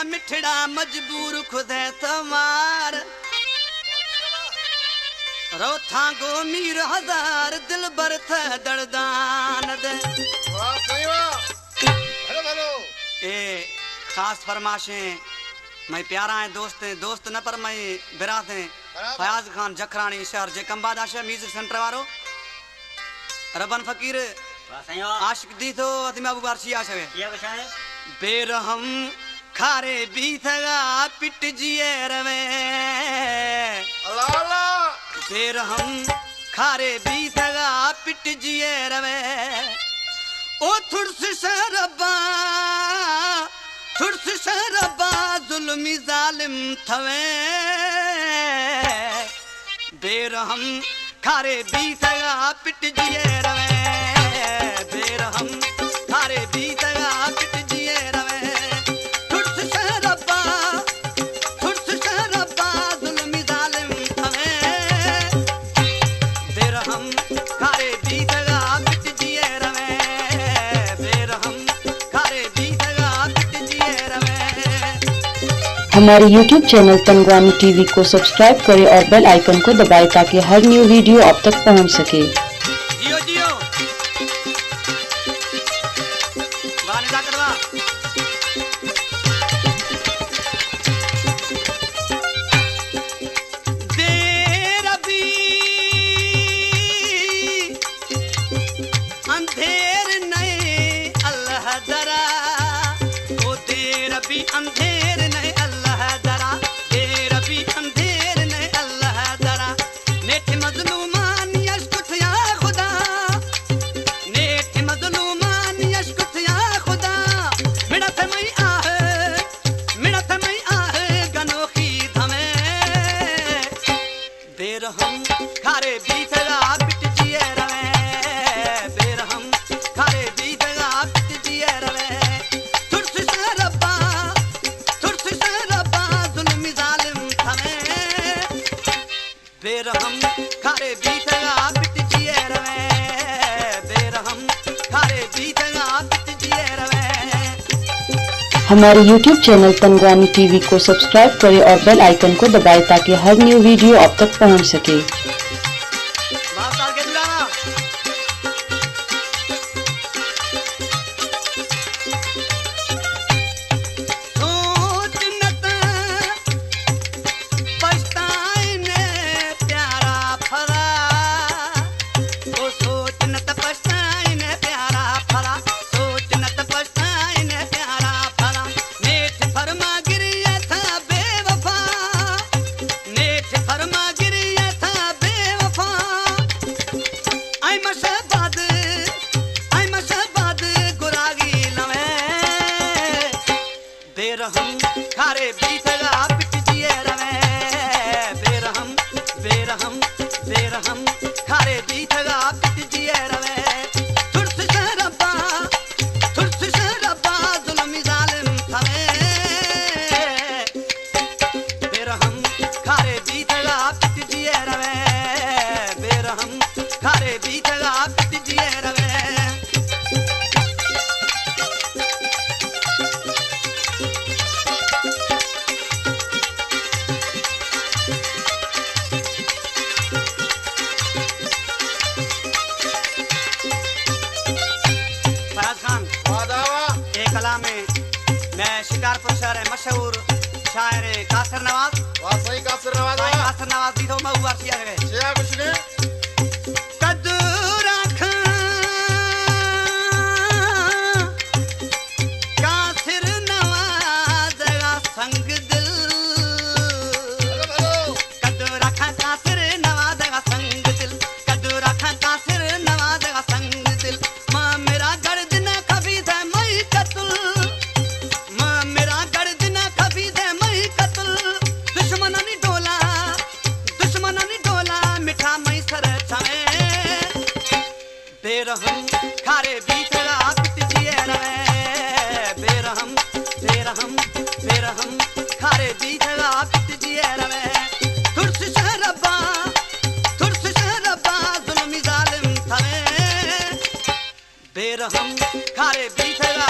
मिठड़ा मजबूर खुद है तमार रोथा गो मीर हजार दिल बरथ दर्दान दे। वाह सही वाह। हेलो हेलो ए खास फरमाशें मैं प्यारा है दोस्त न पर मैं बिरात है फयाज खान जखरानी शहर जे कंबादाशा म्यूजिक सेंटर वारो रबन फकीर आशिक दी तो अतिमा अबू बारशी आशवे ये कशा है बेरहम खारे बीथगा पिट जिए रवे अल्लाह अल्लाह बेरहम खारे बीथगा पिट जिए रवे ओ थुरस शरबा जुल्मी जालिम थवे बेरहम खारे बीथगा पिट जिए रवे बेरहम खारे बीथगा पिट जिए रवे थुरस शरबा जुल्मी जालिम थवे बेरहम खारे बीथगा पिट जिए रवे बेरहम खारे बीथगा पिट जिए रवे। हमारे YouTube चैनल तंगवानी टीवी को सब्सक्राइब करें और बेल आइकन को दबाएं ताकि हर न्यू वीडियो आप तक पहुंच सके। जियो जियो वानिदा करवा देर अभी अंधेर नहीं अल्लाह दरा ओ देर अभी अंधेर नहीं अल्लाह दरा देर अभी अंधेर नहीं अल्लाह दरा नेठ मजलूमान यशकुत या खुदा नेठ मजलूमान यशकुत या खुदा मिड़त मई आहे गनोखी धमे बेरहम खारे बीथगा पिट जिए रवे बेरहम खारे बीथगा पिट जिए रवे थुरस शरबा जुल्मी जालिम थमे बेरहम खारे बीथगा पिट जिए रवे बेरहम खारे बीथगा पिट जिए रवे। हमारे YouTube चैनल तंगवानी टीवी को सब्सक्राइब करें और बेल आइकन को दबाएं ताकि हर न्यू वीडियो आप तक पहुंच सके। बाप साल के दुलारा सोच न त पछताए ने प्यारा फरा ओ सोच न त पछताए ने प्यारा फरा सोच न त पछताए ने प्यारा फरा नेठ फरमा गिरिया था बेवफा नेठ फरमा गिरिया था बेवफा आई मशहबाद गुरागी लवे बेरहम खारे बीथगा पिट जिए रवे बेरहम खारे बीथगा पिट जिए रवे थुरस शरबा जुल्मी जालिम थवे बेरहम खारे बीथगा पिट जिए रवे बेरहम खारे बीथगा पिट जिए रवे। फयाज खान वाह दावा। एक कला में मैं शिकारपुर शहर है मशहूर शायर कासर नवाज वाह सही कासर नवाज भाई वाह। कासर नवाज दी तो मैं उबार सिया गए शेया कुछ ने कदूरा कासिर नवाज़गा संग दिल हेलो कदूरा कासिर नवाज़गा संग दिल कदूरा कासिर नवाज़गा संग दिल मां मेरा गर्द न कभी दे मई कतल मां मेरा गर्द न कभी दे मई कतल दुश्मननी डोला मिठा मई सर छवे बेरहम खारे बीथगा पिट जिए रवे बेरहम खारे बीथगा पिट जिए रवे थुरस शरबा जुल्मी जालिम थवे बेरहम खारे बीथगा